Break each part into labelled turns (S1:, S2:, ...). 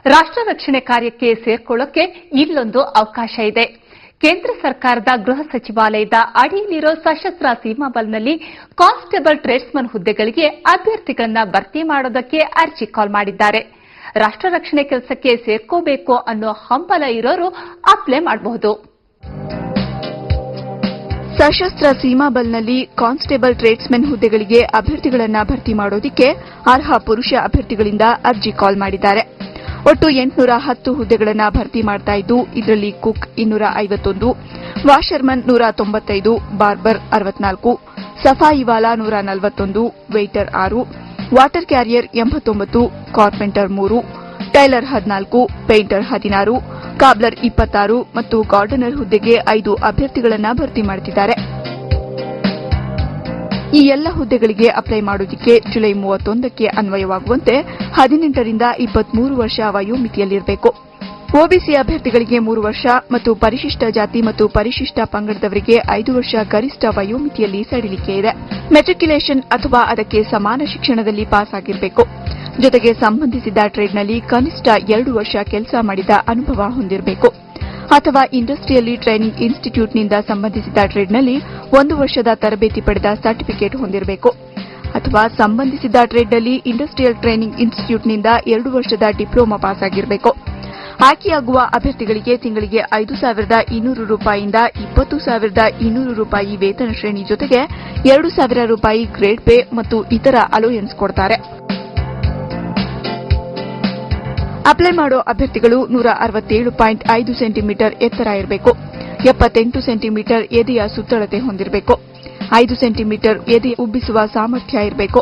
S1: ರಾಷ್ಟ್ರ ರಕ್ಷಣೆ ಕಾರ್ಯಕ್ಕೆ ಸೇರ್ಕೊಳ್ಳೋಕೆ ಇಲ್ಲೊಂದು ಅವಕಾಶ ಇದೆ. ಕೇಂದ್ರ ಸರ್ಕಾರದ ಗೃಹ ಸಚಿವಾಲಯದ ಅಡಿಯಲ್ಲಿರೋ ಸಶಸ್ತ್ರ ಸೀಮಾಬಲ್ನಲ್ಲಿ ಕಾನ್ಸ್ಟೇಬಲ್ ಟ್ರೇಡ್ಸ್ಮನ್ ಹುದ್ದೆಗಳಿಗೆ ಅಭ್ಯರ್ಥಿಗಳನ್ನು ಭರ್ತಿ ಮಾಡೋದಕ್ಕೆ ಅರ್ಜಿ ಕಾಲ್ ಮಾಡಿದ್ದಾರೆ. ರಾಷ್ಟ್ರ ರಕ್ಷಣೆ ಕೆಲಸಕ್ಕೆ ಸೇರ್ಕೋಬೇಕು ಅನ್ನೋ ಹಂಬಲ ಇರೋರು ಅಪ್ಲೈ ಮಾಡಬಹುದು.
S2: ಸಶಸ್ತ್ರ ಸೀಮಾಬಲ್ನಲ್ಲಿ ಕಾನ್ಸ್ಟೇಬಲ್ ಟ್ರೇಡ್ಸ್ಮನ್ ಹುದ್ದೆಗಳಿಗೆ ಅಭ್ಯರ್ಥಿಗಳನ್ನು ಭರ್ತಿ ಮಾಡೋದಕ್ಕೆ ಅರ್ಹ ಪುರುಷ ಅಭ್ಯರ್ಥಿಗಳಿಂದ ಅರ್ಜಿ ಕಾಲ್ ಮಾಡಿದ್ದಾರೆ. ಒಟ್ಟು 810 ಹುದ್ದೆಗಳನ್ನು ಭರ್ತಿ ಮಾಡ್ತಾ ಇದ್ದು, ಇದರಲ್ಲಿ ಕುಕ್ 251, ವಾಷರ್ಮನ್ 195, ಬಾರ್ಬರ್ 64, ಸಫಾಯಿವಾಲಾ 141, waiter 6, water carrier 89, carpenter 3, tailor 14, painter 16, cobbler 26 ಮತ್ತು ಗಾರ್ಡನರ್ ಹುದ್ದೆಗೆ 5 ಅಭ್ಯರ್ಥಿಗಳನ್ನು ಭರ್ತಿ ಮಾಡುತ್ತಿದ್ದಾರೆ. ಈ ಎಲ್ಲ ಹುದ್ದೆಗಳಿಗೆ ಅಪ್ಲೈ ಮಾಡುವುದಕ್ಕೆ ಜುಲೈ 31ಕ್ಕೆ ಅನ್ವಯವಾಗುವಂತೆ 18 ರಿಂದ 23 ವರ್ಷ ವಯೋಮಿತಿಯಲ್ಲಿರಬೇಕು. ಒಬಿಸಿ ಅಭ್ಯರ್ಥಿಗಳಿಗೆ 3 ವರ್ಷ ಮತ್ತು ಪರಿಶಿಷ್ಟ ಜಾತಿ ಮತ್ತು ಪರಿಶಿಷ್ಟ ಪಂಗಡದವರಿಗೆ 5 ವರ್ಷ ಗರಿಷ್ಠ ವಯೋಮಿತಿಯಲ್ಲಿ ಸಡಿಲಿಕೆ ಇದೆ. ಮೆಟ್ರಿಕ್ಯುಲೇಷನ್ ಅಥವಾ ಅದಕ್ಕೆ ಸಮಾನ ಶಿಕ್ಷಣದಲ್ಲಿ ಪಾಸ್ ಆಗಿರಬೇಕು. ಜೊತೆಗೆ ಸಂಬಂಧಿಸಿದ ಟ್ರೇಡ್ನಲ್ಲಿ ಕನಿಷ್ಠ 2 ವರ್ಷ ಕೆಲಸ ಮಾಡಿದ ಅನುಭವ ಹೊಂದಿರಬೇಕು. ಅಥವಾ ಇಂಡಸ್ಟ್ರಿಯಲಿ ಟ್ರೈನಿಂಗ್ ಇನ್ಸ್ಟಿಟ್ಯೂಟ್ನಿಂದ ಸಂಬಂಧಿಸಿದ ಟ್ರೇಡ್ನಲ್ಲಿ 1 ವರ್ಷದ ತರಬೇತಿ ಪಡೆದ ಸರ್ಟಿಫಿಕೇಟ್ ಹೊಂದಿರಬೇಕು. ಅಥವಾ ಸಂಬಂಧಿಸಿದ ಟ್ರೇಡ್ನಲ್ಲಿ ಇಂಡಸ್ಟ್ರಿಯಲ್ ಟ್ರೈನಿಂಗ್ ಇನ್ಸ್ಟಿಟ್ಯೂಟ್ನಿಂದ 2 ವರ್ಷದ ಡಿಪ್ಲೊಮಾ ಪಾಸ್ ಆಗಿರಬೇಕು. ಆಯ್ಕೆಯಾಗುವ ಅಭ್ಯರ್ಥಿಗಳಿಗೆ ತಿಂಗಳಿಗೆ ₹5,200 ಇಂದ ₹20,200 ವೇತನ ಶ್ರೇಣಿ ಜೊತೆಗೆ ₹2,000 ಗ್ರೇಡ್ ಪೇ ಮತ್ತು ಇತರ ಅಲೋಯನ್ಸ್ ಕೊಡ್ತಾರೆ. ಅಪ್ಲೈ ಮಾಡೋ ಅಭ್ಯರ್ಥಿಗಳು 167.5 ಸೆಂಟಿಮೀಟರ್ ಎತ್ತರ ಇರಬೇಕು. 78 ಸೆಂಟಿಮೀಟರ್ ಎದೆಯ ಸುತ್ತಳತೆ ಹೊಂದಿರಬೇಕು. 5 ಸೆಂಟಿಮೀಟರ್ ಎದೆ ಉಬ್ಬಿಸುವ ಸಾಮರ್ಥ್ಯ ಇರಬೇಕು.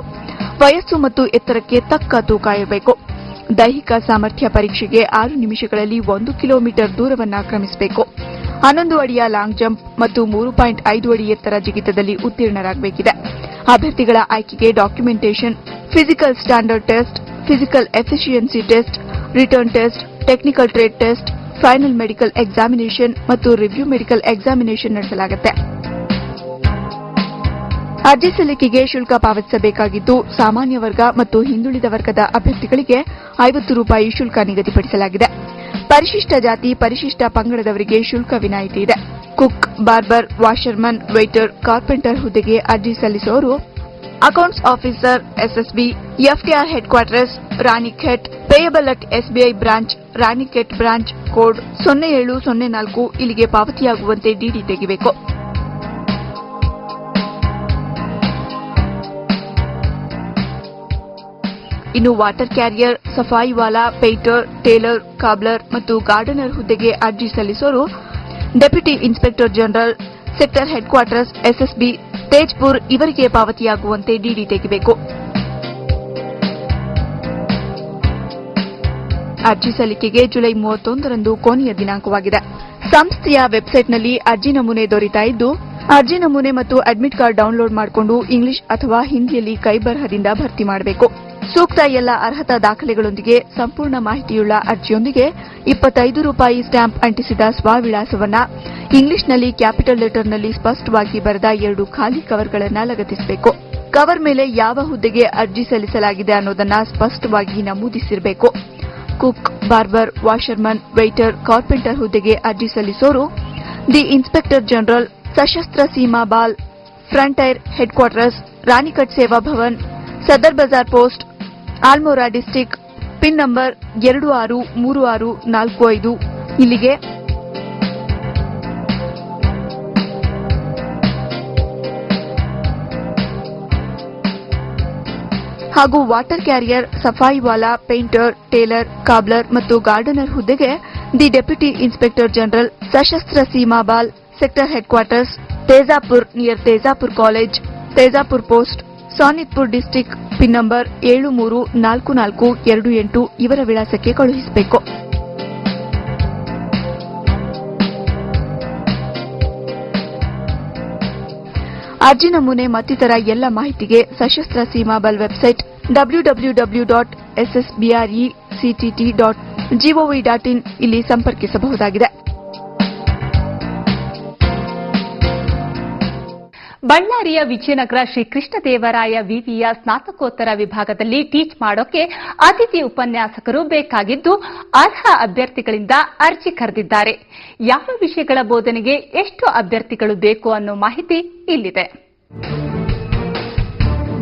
S2: ವಯಸ್ಸು ಮತ್ತು ಎತ್ತರಕ್ಕೆ ತಕ್ಕ ತೂಕ ಇರಬೇಕು. ದೈಹಿಕ ಸಾಮರ್ಥ್ಯ ಪರೀಕ್ಷೆಗೆ 6 ನಿಮಿಷಗಳಲ್ಲಿ 1 ಕಿಲೋಮೀಟರ್ ದೂರವನ್ನು ಕ್ರಮಿಸಬೇಕು. 11 ಅಡಿಯ ಲಾಂಗ್ ಜಂಪ್ ಮತ್ತು 3.5 ಅಡಿ ಎತ್ತರ ಜಿಗಿತದಲ್ಲಿ ಉತ್ತೀರ್ಣರಾಗಬೇಕಿದೆ. ಅಭ್ಯರ್ಥಿಗಳ ಆಯ್ಕೆಗೆ documentation, physical standard test, physical efficiency test, return test, technical trade test, final medical examination ಮತ್ತು ರಿವ್ಯೂ ಮೆಡಿಕಲ್ ಎಕ್ಸಾಮಿನೇಷನ್ ನಡೆಸಲಾಗುತ್ತೆ. ಅರ್ಜಿ ಸಲ್ಲಿಕೆಗೆ ಶುಲ್ಕ ಪಾವತಿಸಬೇಕಾಗಿದ್ದು, ಸಾಮಾನ್ಯ ವರ್ಗ ಮತ್ತು ಹಿಂದುಳಿದ ವರ್ಗದ ಅಭ್ಯರ್ಥಿಗಳಿಗೆ ₹50 ಶುಲ್ಕ ನಿಗದಿಪಡಿಸಲಾಗಿದೆ. ಪರಿಶಿಷ್ಟ ಜಾತಿ, ಪರಿಶಿಷ್ಟ ಪಂಗಡದವರಿಗೆ ಶುಲ್ಕ ವಿನಾಯಿತಿ ಇದೆ. Cook, barber, washerman, waiter, carpenter ಹುದ್ದೆಗೆ ಅರ್ಜಿ ಸಲ್ಲಿಸುವವರು accounts officer, SSB, FTR headquarters, Ranikhet, payable at SBI branch, Ranikhet branch, code 0704 ಇಲ್ಲಿಗೆ ಪಾವತಿಯಾಗುವಂತೆ ಡಿಡಿ ತೆಗೆಯಬೇಕು. ಇನ್ನು water carrier, safaiwala, painter, tailor, cobbler ಮತ್ತು ಗಾರ್ಡನರ್ ಹುದ್ದೆಗೆ ಅರ್ಜಿ ಸಲ್ಲಿಸೋರು deputy inspector general, sector headquarters, SSB, Tezpur ಇವರಿಗೆ ಪಾವತಿಯಾಗುವಂತೆ ಡಿಡಿ ತೆಗೆಯಬೇಕು. ಅರ್ಜಿ ಸಲ್ಲಿಕೆಗೆ ಜುಲೈ 31ರಂದು ಕೊನೆಯ ದಿನಾಂಕವಾಗಿದೆ. ಸಂಸ್ಥೆಯ ವೆಬ್ಸೈಟ್ನಲ್ಲಿ ಅರ್ಜಿ ನಮೂನೆ ದೊರೆತಾ ಇದ್ದು, ಅರ್ಜಿ ನಮೂನೆ ಮತ್ತು ಅಡ್ಮಿಟ್ ಕಾರ್ಡ್ ಡೌನ್ಲೋಡ್ ಮಾಡಿಕೊಂಡು ಇಂಗ್ಲಿಷ್ ಅಥವಾ ಹಿಂದಿಯಲ್ಲಿ ಕೈಬರಹದಿಂದ ಭರ್ತಿ ಮಾಡಬೇಕು. ಸೂಕ್ತ ಎಲ್ಲ ಅರ್ಹತಾ ದಾಖಲೆಗಳೊಂದಿಗೆ ಸಂಪೂರ್ಣ ಮಾಹಿತಿಯುಳ್ಳ ಅರ್ಜಿಯೊಂದಿಗೆ ₹25 ಸ್ಟ್ಯಾಂಪ್ ಅಂಟಿಸಿದ ಸ್ವವಿಳಾಸವನ್ನು ಇಂಗ್ಲಿಷ್ನಲ್ಲಿ ಕ್ಯಾಪಿಟಲ್ ಲೆಟರ್ನಲ್ಲಿ ಸ್ಪಷ್ಟವಾಗಿ ಬರೆದ 2 ಖಾಲಿ ಕವರ್ಗಳನ್ನು ಲಗತ್ತಿಸಬೇಕು. ಕವರ್ ಮೇಲೆ ಯಾವ ಹುದ್ದೆಗೆ ಅರ್ಜಿ ಸಲ್ಲಿಸಲಾಗಿದೆ ಅನ್ನೋದನ್ನು ಸ್ಪಷ್ಟವಾಗಿ ನಮೂದಿಸಿರಬೇಕು. Cook, barber, washerman, waiter, carpenter ಹುದ್ದೆಗೆ ಅರ್ಜಿ ಸಲ್ಲಿಸೋರು the inspector general, Sashastra Seema Bal, frontier headquarters, Ranikhet Seva Bhavan, Sadar Bazar post, Almora district, pin number 263645 ಇಲ್ಲಿಗೆ ಹಾಗೂ water carrier, safaiwala, painter, tailor, cobbler ಮತ್ತು ಗಾರ್ಡನರ್ ಹುದ್ದೆಗೆ the deputy inspector general, Sashastra Seema Bal, sector headquarters, Tezpur near Tezpur college, Tezpur post, Sonitpur district, pin number 734428 ಇವರ ವಿಳಾಸಕ್ಕೆ ಕಳುಹಿಸಬೇಕು. ಅರ್ಜಿ ನಮೂನೆ ಮತ್ತಿತರ ಎಲ್ಲ ಮಾಹಿತಿಗೆ ಸಶಸ್ತ್ರ ಸೀಮಾ ಬಲ್ ವೆಬ್ಸೈಟ್ www.ssbrectt.gov.in ಇಲ್ಲಿ ಸಂಪರ್ಕಿಸಬಹುದಾಗಿದೆ.
S1: ಬಳ್ಳಾರಿಯ ವಿಜಯನಗರ ಶ್ರೀ ಕೃಷ್ಣದೇವರಾಯ ವಿವಿಯ ಸ್ನಾತಕೋತ್ತರ ವಿಭಾಗದಲ್ಲಿ ಟೀಚ್ ಮಾಡೋಕೆ ಅತಿಥಿ ಉಪನ್ಯಾಸಕರು ಬೇಕಾಗಿದ್ದು ಅರ್ಹ ಅಭ್ಯರ್ಥಿಗಳಿಂದ ಅರ್ಜಿ ಕರೆದಿದ್ದಾರೆ. ಯಾವ ವಿಷಯಗಳ ಬೋಧನೆಗೆ ಎಷ್ಟು ಅಭ್ಯರ್ಥಿಗಳು ಬೇಕು ಅನ್ನೋ ಮಾಹಿತಿ ಇಲ್ಲಿದೆ.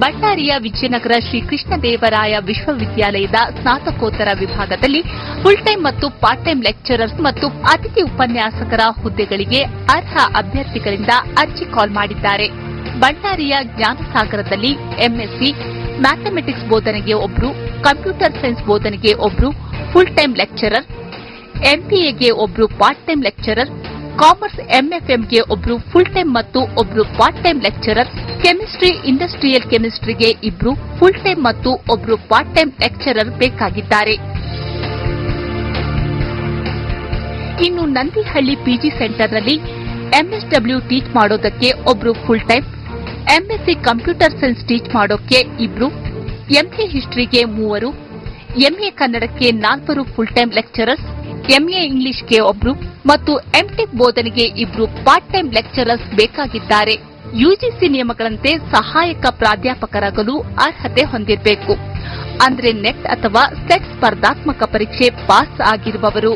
S1: ಬಳ್ಳಾರಿಯ ವಿಜಯನಗರ ಶ್ರೀ ಕೃಷ್ಣದೇವರಾಯ ವಿಶ್ವವಿದ್ಯಾಲಯದ ಸ್ನಾತಕೋತ್ತರ ವಿಭಾಗದಲ್ಲಿ ಫುಲ್ ಟೈಮ್ ಮತ್ತು ಪಾರ್ಟ್ ಟೈಮ್ ಲೆಕ್ಚರರ್ಸ್ ಮತ್ತು ಅತಿಥಿ ಉಪನ್ಯಾಸಕರ ಹುದ್ದೆಗಳಿಗೆ ಅರ್ಹ ಅಭ್ಯರ್ಥಿಗಳಿಂದ ಅರ್ಜಿ ಕಾಲ್ ಮಾಡಿದ್ದಾರೆ. ಬಳ್ಳಾರಿಯ ಜ್ಞಾನಸಾಗರದಲ್ಲಿ ಎಂಎಸ್ಸಿ ಮ್ಯಾಥಮೆಟಿಕ್ಸ್ ಬೋಧನೆಗೆ ಒಬ್ಬರು, ಕಂಪ್ಯೂಟರ್ ಸೈನ್ಸ್ ಬೋಧನೆಗೆ ಒಬ್ಬರು ಫುಲ್ ಟೈಮ್ ಲೆಕ್ಚರರ್, ಎಂಬಿಎಗೆ ಒಬ್ಬರು ಪಾರ್ಟ್ ಟೈಮ್ ಲೆಕ್ಚರರ್, ಕಾಮರ್ಸ್ ಎಂಎಫ್ಎಂಗೆ ಒಬ್ಬರು ಫುಲ್ ಟೈಮ್ ಮತ್ತು ಒಬ್ಬರು part time lecturer, chemistry industrial ಕೆಮಿಸ್ಟ್ರಿಗೆ ಇಬ್ಬರು ಫುಲ್ ಟೈಮ್ ಮತ್ತು ಒಬ್ಬರು ಪಾರ್ಟ್ ಟೈಮ್ ಲೆಕ್ಚರರ್ ಬೇಕಾಗಿದ್ದಾರೆ. ಇನ್ನು ನಂದಿಹಳ್ಳಿ ಪಿಜಿ ಸೆಂಟರ್ನಲ್ಲಿ ಎಂಎಸ್ಡಬ್ಲ್ಯೂ ಟೀಚ್ ಮಾಡೋದಕ್ಕೆ ಒಬ್ಬರು full time, MSc computer science teach ಮಾಡೋಕೆ ಇಬ್ಬರು, ಎಂಎ ಹಿಸ್ಟರಿಗೆ 3, ಎಂಎ ಕನ್ನಡಕ್ಕೆ 4 ಫುಲ್ ಟೈಮ್ ಲೆಕ್ಚರರ್ಸ್, ಎಂಎ ಇಂಗ್ಲಿಷ್ಗೆ ಒಬ್ಬರು ಮತ್ತು ಎಂಟೆಕ್ ಬೋಧನೆಗೆ ಇಬ್ಬರು ಪಾರ್ಟ್ ಟೈಮ್ ಲೆಕ್ಚರರ್ಸ್ ಬೇಕಾಗಿದ್ದಾರೆ. ಯುಜಿಸಿ ನಿಯಮಗಳಂತೆ ಸಹಾಯಕ ಪ್ರಾಧ್ಯಾಪಕರಾಗಲು ಅರ್ಹತೆ ಹೊಂದಿರಬೇಕು. ಅಂದ್ರೆ ನೆಟ್ ಅಥವಾ ಸೆಟ್ ಸ್ಪರ್ಧಾತ್ಮಕ ಪರೀಕ್ಷೆ ಪಾಸ್ ಆಗಿರುವವರು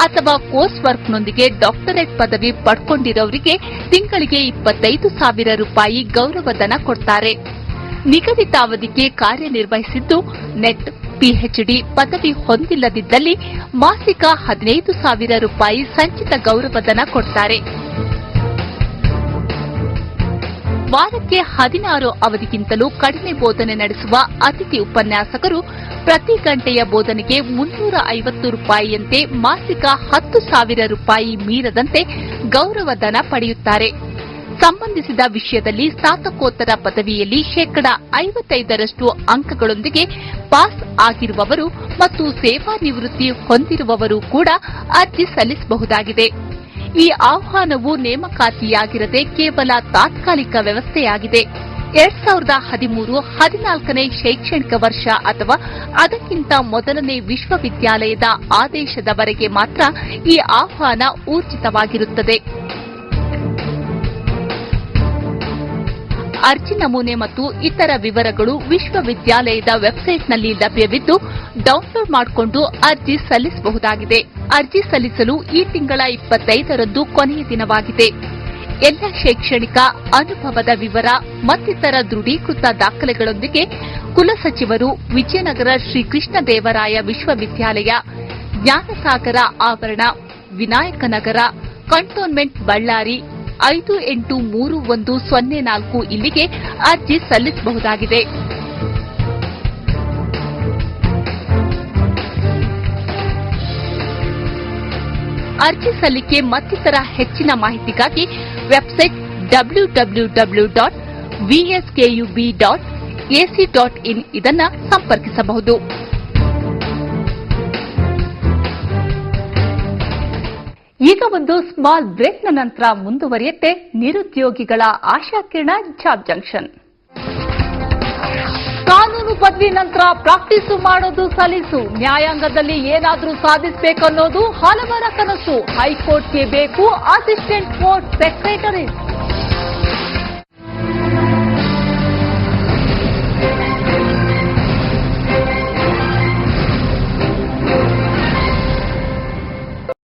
S1: ಅಥವಾ ಕೋರ್ಸ್ ವರ್ಕ್ನೊಂದಿಗೆ ಡಾಕ್ಟರೇಟ್ ಪದವಿ ಪಡ್ಕೊಂಡಿರೋರಿಗೆ ತಿಂಗಳಿಗೆ 25,000 ರೂಪಾಯಿ ಗೌರವಧನ ಕೊಡ್ತಾರೆ. ನಿಗದಿತ ಅವಧಿಗೆ ಕಾರ್ಯನಿರ್ವಹಿಸಿದ್ದು ನೆಟ್ ಪಿಎಚ್ಡಿ ಪದವಿ ಹೊಂದಿಲ್ಲದಿದ್ದಲ್ಲಿ ಮಾಸಿಕ 15,000 ರೂಪಾಯಿ ಸಂಚಿತ ಗೌರವಧನ ಕೊಡ್ತಾರೆ. ವಾರಕ್ಕೆ 16 ಅವಧಿಗಿಂತಲೂ ಕಡಿಮೆ ಬೋಧನೆ ನಡೆಸುವ ಅತಿಥಿ ಉಪನ್ಯಾಸಕರು ಪ್ರತಿ ಗಂಟೆಯ ಬೋಧನೆಗೆ 350 ರೂಪಾಯಿಯಂತೆ ಮಾಸಿಕ 10,000 ರೂಪಾಯಿ ಮೀರದಂತೆ ಗೌರವಧನ ಪಡೆಯುತ್ತಾರೆ. ಸಂಬಂಧಿಸಿದ ವಿಷಯದಲ್ಲಿ ಸ್ನಾತಕೋತ್ತರ ಪದವಿಯಲ್ಲಿ 55% ಅಂಕಗಳೊಂದಿಗೆ ಪಾಸ್ ಆಗಿರುವವರು ಮತ್ತು ಸೇವಾ ನಿವೃತ್ತಿ ಹೊಂದಿರುವವರು ಕೂಡ ಅರ್ಜಿ ಸಲ್ಲಿಸಬಹುದಾಗಿದೆ. ಈ ಆಹ್ವಾನವು ನೇಮಕಾತಿಯಾಗಿರದೆ ಕೇವಲ ತಾತ್ಕಾಲಿಕ ವ್ಯವಸ್ಥೆಯಾಗಿದೆ. 2013-14ನೇ ಶೈಕ್ಷಣಿಕ ವರ್ಷ ಅಥವಾ ಅದಕ್ಕಿಂತ ಮೊದಲನೇ ವಿಶ್ವವಿದ್ಯಾಲಯದ ಆದೇಶದವರೆಗೆ ಮಾತ್ರ ಈ ಆಹ್ವಾನ ಊರ್ಜಿತವಾಗಿರುತ್ತದೆ. ಅರ್ಜಿ ನಮೂನೆ ಮತ್ತು ಇತರ ವಿವರಗಳು ವಿಶ್ವವಿದ್ಯಾಲಯದ ವೆಬ್ಸೈಟ್ನಲ್ಲಿ ಲಭ್ಯವಿದ್ದು ಡೌನ್ಲೋಡ್ ಮಾಡಿಕೊಂಡು ಅರ್ಜಿ ಸಲ್ಲಿಸಬಹುದಾಗಿದೆ. ಅರ್ಜಿ ಸಲ್ಲಿಸಲು ಈ ತಿಂಗಳ 25ರಂದು ಕೊನೆಯ ದಿನವಾಗಿದೆ. ಎಲ್ಲ ಶೈಕ್ಷಣಿಕ ಅನುಭವದ ವಿವರ ಮತ್ತಿತರ ದೃಢೀಕೃತ ದಾಖಲೆಗಳೊಂದಿಗೆ ಕುಲಸಚಿವರು ವಿಜಯನಗರ ಶ್ರೀ ಕೃಷ್ಣದೇವರಾಯ ವಿಶ್ವವಿದ್ಯಾಲಯ, ಜ್ಞಾನಸಾಗರ ಆವರಣ, ವಿನಾಯಕನಗರ, ಕಂಟೋನ್ಮೆಂಟ್, ಬಳ್ಳಾರಿ 583104 ಇಲ್ಲಿಗೆ ಅರ್ಜಿ ಸಲ್ಲಿಸಬಹುದಾಗಿದೆ. ಅರ್ಜಿ ಸಲ್ಲಿಕೆ ಮತ್ತಿತರ ಹೆಚ್ಚಿನ ಮಾಹಿತಿಗಾಗಿ ವೆಬ್ಸೈಟ್ www.vskub.ac.in ಇದನ್ನು ಸಂಪರ್ಕಿಸಬಹುದು. ಈಗ ಒಂದು ಸ್ಮಾಲ್ ಬ್ರೇಕ್ನ ನಂತರ ಮುಂದುವರಿಯುತ್ತೆ ನಿರುದ್ಯೋಗಿಗಳ ಆಶಾಕಿರಣ ಜಾಬ್ ಜಂಕ್ಷನ್. ಕಾನೂನು ಪದವಿ ನಂತರ ಪ್ರಾಕ್ಟೀಸು ಮಾಡೋದು ಸಲೀಸು. ನ್ಯಾಯಾಂಗದಲ್ಲಿ ಏನಾದರೂ ಸಾಧಿಸಬೇಕನ್ನೋದು ಹಲವರ ಕನಸು. ಹೈಕೋರ್ಟ್ಗೆ ಬೇಕು ಅಸಿಸ್ಟೆಂಟ್ ಕೋರ್ಟ್ ಸೆಕ್ರೆಟರಿ.